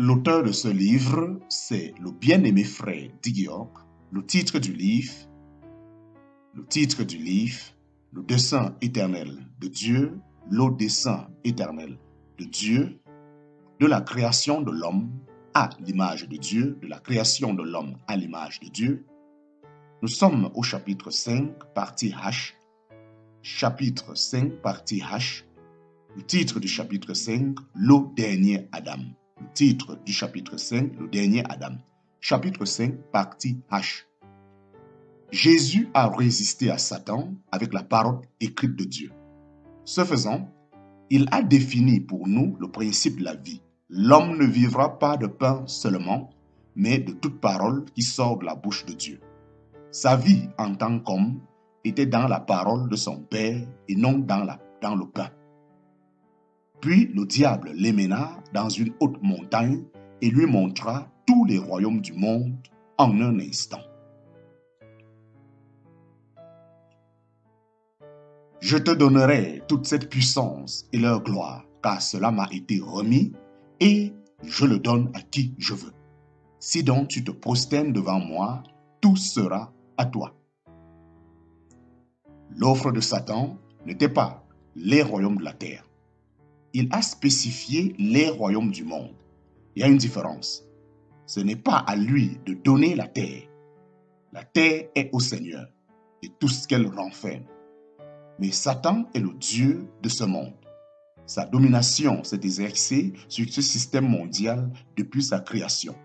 L'auteur de ce livre, c'est le bien-aimé frère Digiok. Le titre du livre, le dessein éternel de Dieu, le dessein éternel de Dieu, de la création de l'homme à l'image de Dieu, de la création de l'homme à l'image de Dieu. Nous sommes au chapitre 5, partie H. Chapitre 5, partie H. Le titre du chapitre 5, le dernier Adam. Le titre du chapitre 5, le dernier Adam. Chapitre 5, partie H. Jésus a résisté à Satan avec la parole écrite de Dieu. Ce faisant, il a défini pour nous le principe de la vie. L'homme ne vivra pas de pain seulement, mais de toute parole qui sort de la bouche de Dieu. Sa vie en tant qu'homme était dans la parole de son Père et non dans le pain. Puis le diable l'emmena dans une haute montagne et lui montra tous les royaumes du monde en un instant. Je te donnerai toute cette puissance et leur gloire, car cela m'a été remis et je le donne à qui je veux. Si donc tu te prosternes devant moi, tout sera à toi. L'offre de Satan n'était pas les royaumes de la terre. Il a spécifié les royaumes du monde. Il y a une différence. Ce n'est pas à lui de donner la terre. La terre est au Seigneur et tout ce qu'elle renferme. Mais Satan est le Dieu de ce monde. Sa domination s'est exercée sur ce système mondial depuis sa création.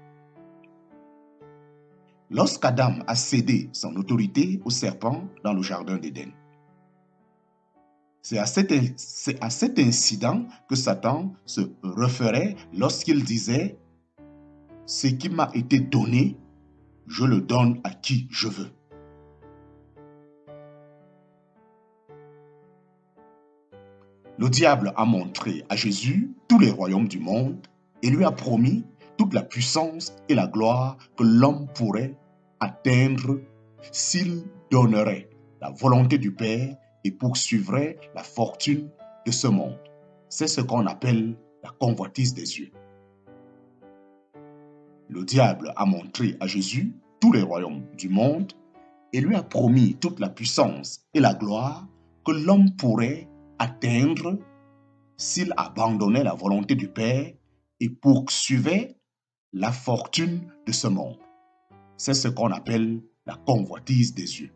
Lorsqu'Adam a cédé son autorité au serpent dans le jardin d'Éden, c'est à cet incident que Satan se référait lorsqu'il disait « Ce qui m'a été donné, je le donne à qui je veux ». Le diable a montré à Jésus tous les royaumes du monde et lui a promis toute la puissance et la gloire que l'homme pourrait atteindre s'il donnerait la volonté du Père et poursuivrait la fortune de ce monde. C'est ce qu'on appelle la convoitise des yeux. Le diable a montré à Jésus tous les royaumes du monde et lui a promis toute la puissance et la gloire que l'homme pourrait atteindre s'il abandonnait la volonté du Père et poursuivait la fortune de ce monde. C'est ce qu'on appelle la convoitise des yeux.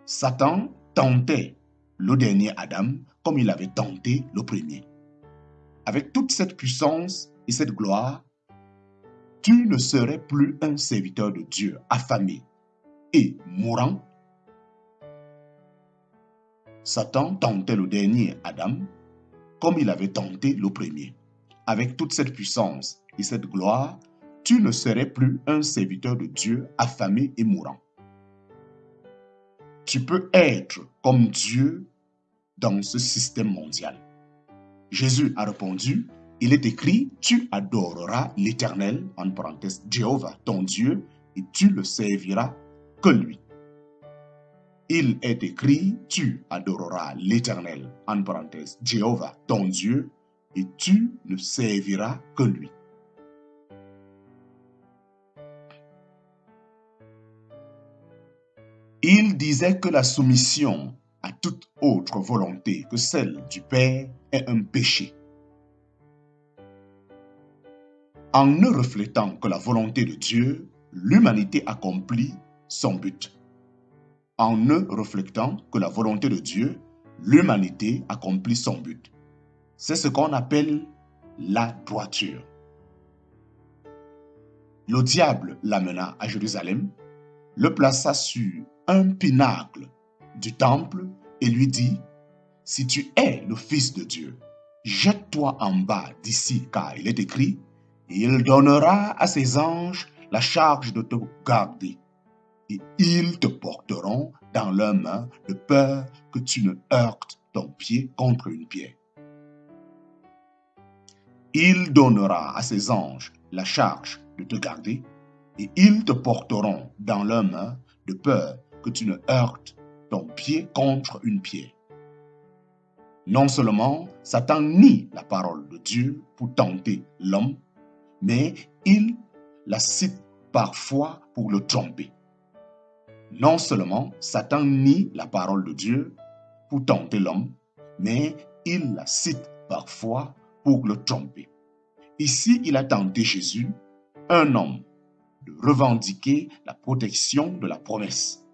Satan tentait le dernier Adam comme il avait tenté le premier. Avec toute cette puissance et cette gloire, tu ne serais plus un serviteur de Dieu affamé et mourant. Satan tentait le dernier Adam comme il avait tenté le premier. Avec toute cette puissance et cette gloire, tu ne serais plus un serviteur de Dieu affamé et mourant. Tu peux être comme Dieu dans ce système mondial. Jésus a répondu, il est écrit, tu adoreras l'Éternel, en parenthèse, Jéhovah, ton Dieu, et tu le serviras que lui. Il est écrit, tu adoreras l'Éternel, en parenthèse, Jéhovah, ton Dieu, et tu ne serviras que lui. Il disait que la soumission à toute autre volonté que celle du Père est un péché. En ne reflétant que la volonté de Dieu, l'humanité accomplit son but. En ne reflétant que la volonté de Dieu, l'humanité accomplit son but. C'est ce qu'on appelle la droiture. Le diable l'amena à Jérusalem, le plaça sur un pinacle du temple et lui dit, « Si tu es le Fils de Dieu, jette-toi en bas d'ici, car il est écrit, il donnera à ses anges la charge de te garder. Et ils te porteront dans leurs mains de peur que tu ne heurtes ton pied contre une pierre. » Il donnera à ses anges la charge de te garder, et ils te porteront dans leurs mains de peur que tu ne heurtes ton pied contre une pierre. Non seulement Satan nie la parole de Dieu pour tenter l'homme, mais il la cite parfois pour le tromper. Non seulement Satan nie la parole de Dieu pour tenter l'homme, mais il la cite parfois pour le tromper. Ici, il a tenté Jésus, un homme, de revendiquer la protection de la promesse.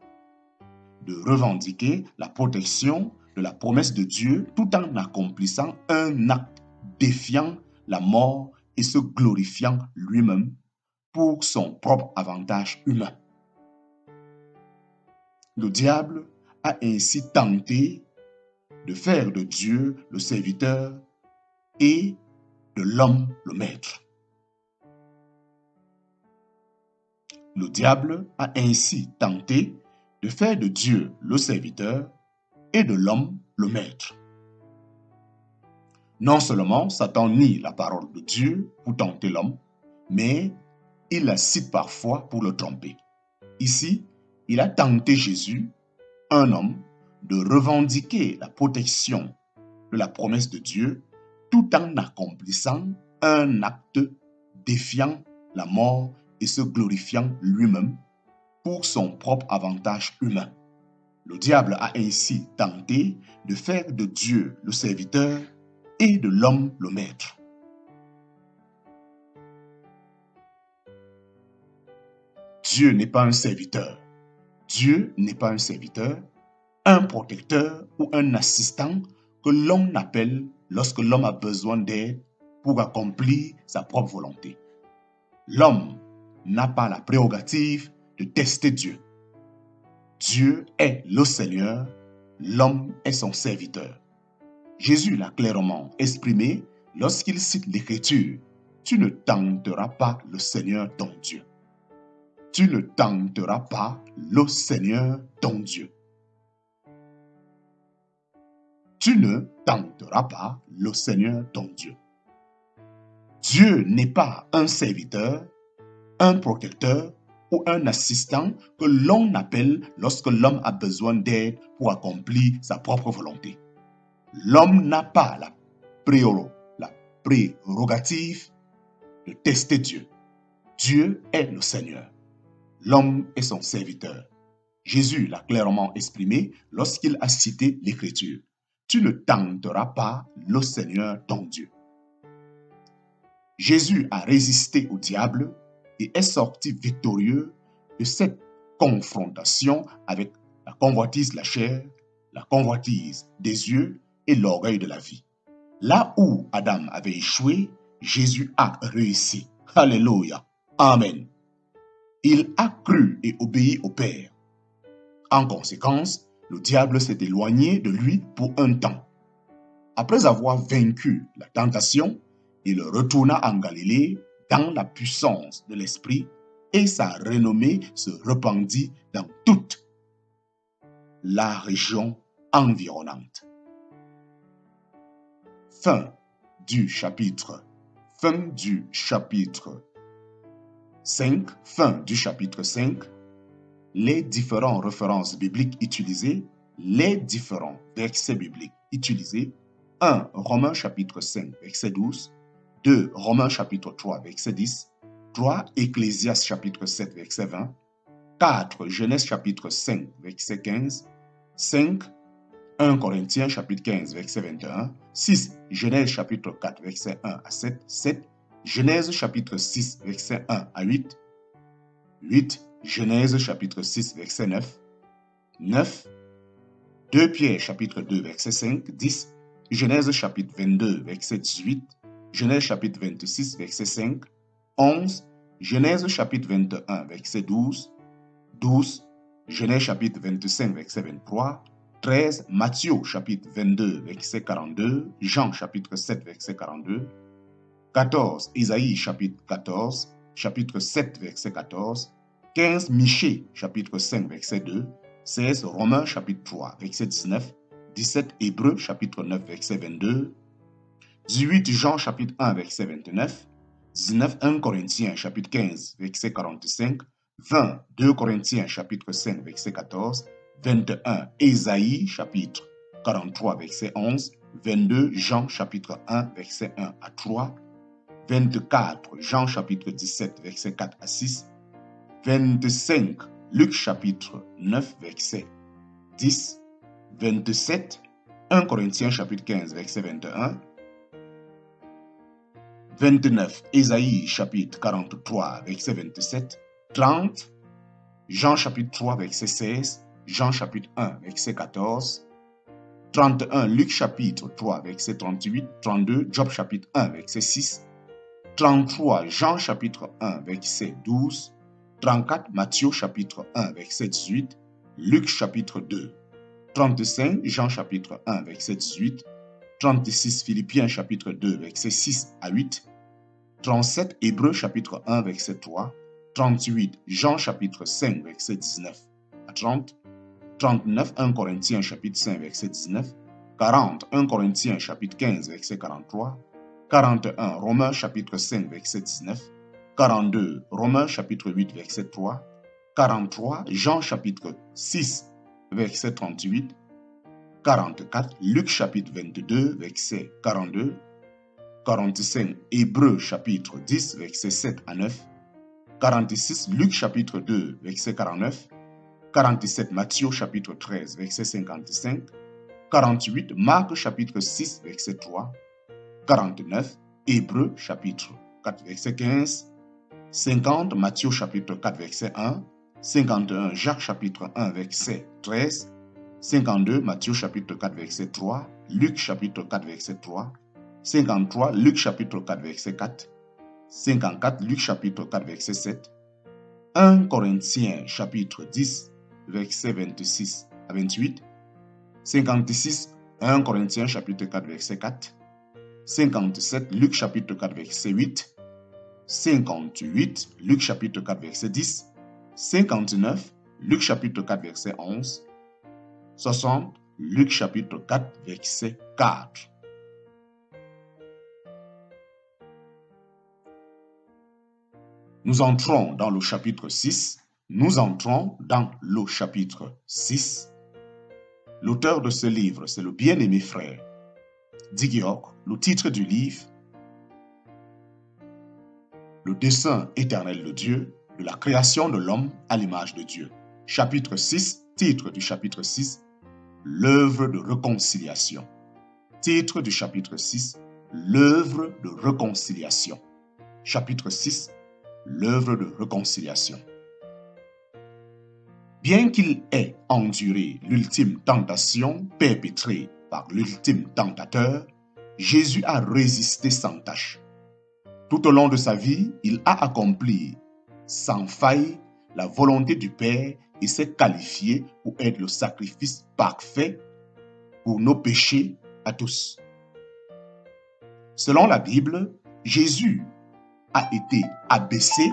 De revendiquer la protection de la promesse de Dieu tout en accomplissant un acte défiant la mort et se glorifiant lui-même pour son propre avantage humain. Le diable a ainsi tenté de faire de Dieu le serviteur et de l'homme le maître. Le diable a ainsi tenté de faire de Dieu le serviteur et de l'homme le maître. Non seulement Satan nie la parole de Dieu pour tenter l'homme, mais il la cite parfois pour le tromper. Ici, il a tenté Jésus, un homme, de revendiquer la protection de la promesse de Dieu tout en accomplissant un acte défiant la mort et se glorifiant lui-même pour son propre avantage humain. Le diable a ainsi tenté de faire de Dieu le serviteur et de l'homme le maître. Dieu n'est pas un serviteur. Dieu n'est pas un serviteur, un protecteur ou un assistant que l'on appelle lorsque l'homme a besoin d'aide pour accomplir sa propre volonté. L'homme n'a pas la prérogative de tester Dieu. Dieu est le Seigneur, l'homme est son serviteur. Jésus l'a clairement exprimé lorsqu'il cite l'Écriture. Tu ne tenteras pas le Seigneur ton Dieu. Tu ne tenteras pas le Seigneur ton Dieu. Tu ne tenteras pas le Seigneur ton Dieu. Dieu n'est pas un serviteur, un protecteur ou un assistant que l'on appelle lorsque l'homme a besoin d'aide pour accomplir sa propre volonté. L'homme n'a pas la prérogative de tester Dieu. Dieu est le Seigneur. L'homme est son serviteur. Jésus l'a clairement exprimé lorsqu'il a cité l'Écriture. Tu ne tenteras pas le Seigneur ton Dieu. Jésus a résisté au diable et est sorti victorieux de cette confrontation avec la convoitise de la chair, la convoitise des yeux et l'orgueil de la vie. Là où Adam avait échoué, Jésus a réussi. Alléluia. Amen. Il a cru et obéi au Père. En conséquence, le diable s'est éloigné de lui pour un temps. Après avoir vaincu la tentation, il retourna en Galilée dans la puissance de l'Esprit et sa renommée se répandit dans toute la région environnante. Fin du chapitre 5. Les différentes références bibliques utilisées, les différents versets bibliques utilisés. 1. Romains chapitre 5, verset 12. 2. Romains chapitre 3, verset 10. 3. Ecclésiaste chapitre 7, verset 20. 4. Genèse chapitre 5, verset 15. 5. 1 Corinthiens chapitre 15, verset 21. 6. Genèse chapitre 4, verset 1 à 7. 7. Genèse chapitre 6, verset 1 à 8. 8. Genèse chapitre 6, verset 9. 9. 2 Pierre chapitre 2, verset 5. 10. Genèse chapitre 22, verset 18. Genèse chapitre 26, verset 5. 11. Genèse chapitre 21, verset 12. 12. Genèse chapitre 25, verset 23. 13. Matthieu chapitre 22, verset 42. Jean chapitre 7, verset 42. 14. Isaïe chapitre 14. Chapitre 7, verset 14. 15. Michée chapitre 5, verset 2. 16. Romains chapitre 3, verset 19. 17. Hébreux chapitre 9, verset 22. 18. Jean chapitre 1, verset 29. 19. 1 Corinthiens chapitre 15, verset 45. 20. 2 Corinthiens chapitre 5, verset 14. 21. Ésaïe chapitre 43, verset 11. 22. Jean chapitre 1, verset 1 à 3. 24, Jean chapitre 17, versets 4 à 6. 25, Luc chapitre 9, verset 10. 27, 1 Corinthiens chapitre 15, verset 21. 29, Ésaïe chapitre 43, verset 27. 30, Jean chapitre 3, verset 16. Jean chapitre 1, verset 14. 31, Luc chapitre 3, verset 38. 32, Job chapitre 1, verset 6. 33, Jean chapitre 1, verset 12. 34, Matthieu chapitre 1, verset 18. Luc chapitre 2. 35, Jean chapitre 1, verset 18. 36, Philippiens chapitre 2, verset 6 à 8. 37, Hébreux chapitre 1, verset 3. 38, Jean chapitre 5, verset 19 à 30. 39, 1 Corinthiens chapitre 5, verset 19. 40, 1 Corinthiens chapitre 15, verset 43. 41, Romains chapitre 5, verset 19. 42, Romains chapitre 8, verset 3. 43, Jean chapitre 6, verset 38. 44, Luc chapitre 22, verset 42. 45, Hébreux chapitre 10, verset 7 à 9. 46, Luc chapitre 2, verset 49. 47, Matthieu chapitre 13, verset 55. 48, Marc chapitre 6, verset 3. 49, Hébreux chapitre 4, verset 15. 50, Matthieu chapitre 4, verset 1. 51, Jacques chapitre 1, verset 13. 52, Matthieu chapitre 4, verset 3. Luc chapitre 4, verset 3. 53, Luc chapitre 4, verset 4. 54, Luc chapitre 4, verset 7. 1 Corinthiens chapitre 10, verset 26 à 28. 56, 1 Corinthiens chapitre 4, verset 4. 57, Luc chapitre 4, verset 8. 58, Luc chapitre 4, verset 10. 59, Luc chapitre 4, verset 11. 60, Luc chapitre 4, verset 4. Nous entrons dans le chapitre 6. L'auteur de ce livre, c'est le bien-aimé frère Digiok. Le titre du livre, Le dessein éternel de Dieu, de la création de l'homme à l'image de Dieu. Chapitre 6, titre du chapitre 6, l'œuvre de réconciliation. Titre du chapitre 6, l'œuvre de réconciliation. Chapitre 6, l'œuvre de réconciliation. Bien qu'il ait enduré l'ultime tentation perpétrée par l'ultime tentateur, Jésus a résisté sans tâche. Tout au long de sa vie, il a accompli sans faille la volonté du Père et s'est qualifié pour être le sacrifice parfait pour nos péchés à tous. Selon la Bible, Jésus a été abaissé.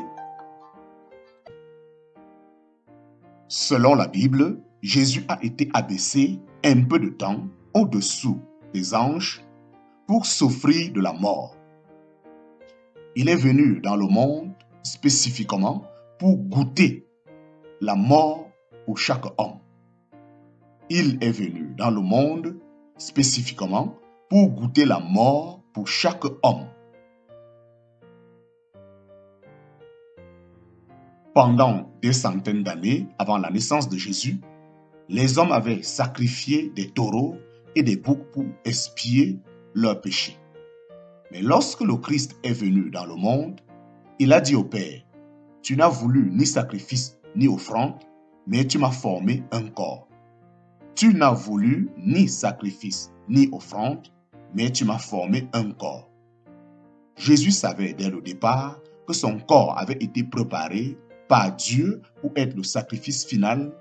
Selon la Bible, Jésus a été abaissé un peu de temps au-dessous des anges pour souffrir de la mort. Il est venu dans le monde spécifiquement pour goûter la mort pour chaque homme. Il est venu dans le monde spécifiquement pour goûter la mort pour chaque homme. Pendant des centaines d'années avant la naissance de Jésus, les hommes avaient sacrifié des taureaux et des boucs pour expier leurs péchés. Mais lorsque le Christ est venu dans le monde, il a dit au Père, « Tu n'as voulu ni sacrifice ni offrande, mais tu m'as formé un corps. Tu n'as voulu ni sacrifice ni offrande, mais tu m'as formé un corps. » Jésus savait dès le départ que son corps avait été préparé par Dieu pour être le sacrifice final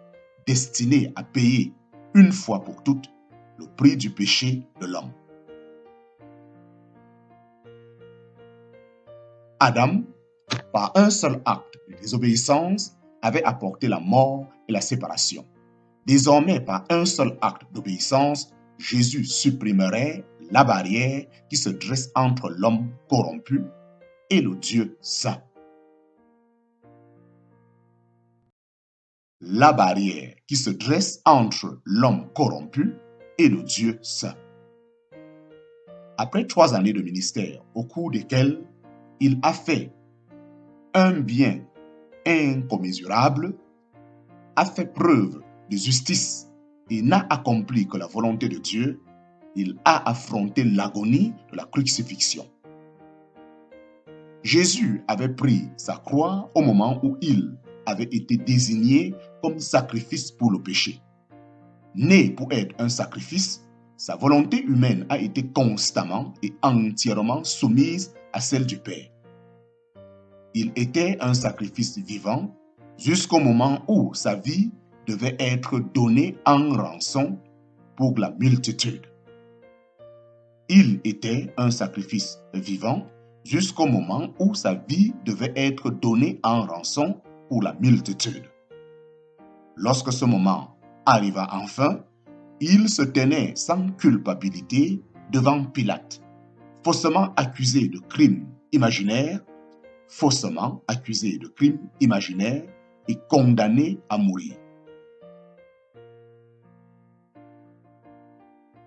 destiné à payer une fois pour toutes le prix du péché de l'homme. Adam, par un seul acte de désobéissance, avait apporté la mort et la séparation. Désormais, par un seul acte d'obéissance, Jésus supprimerait la barrière qui se dresse entre l'homme corrompu et le Dieu saint. La barrière qui se dresse entre l'homme corrompu et le Dieu saint. Après 3 années de ministère, au cours desquelles il a fait un bien incommensurable, a fait preuve de justice et n'a accompli que la volonté de Dieu, il a affronté l'agonie de la crucifixion. Jésus avait pris sa croix au moment où il avait été désigné comme sacrifice pour le péché. Né pour être un sacrifice, sa volonté humaine a été constamment et entièrement soumise à celle du Père. Il était un sacrifice vivant jusqu'au moment où sa vie devait être donnée en rançon pour la multitude. Il était un sacrifice vivant jusqu'au moment où sa vie devait être donnée en rançon pour la multitude. Lorsque ce moment arriva enfin, il se tenait sans culpabilité devant Pilate, faussement accusé de crimes imaginaires, et condamné à mourir.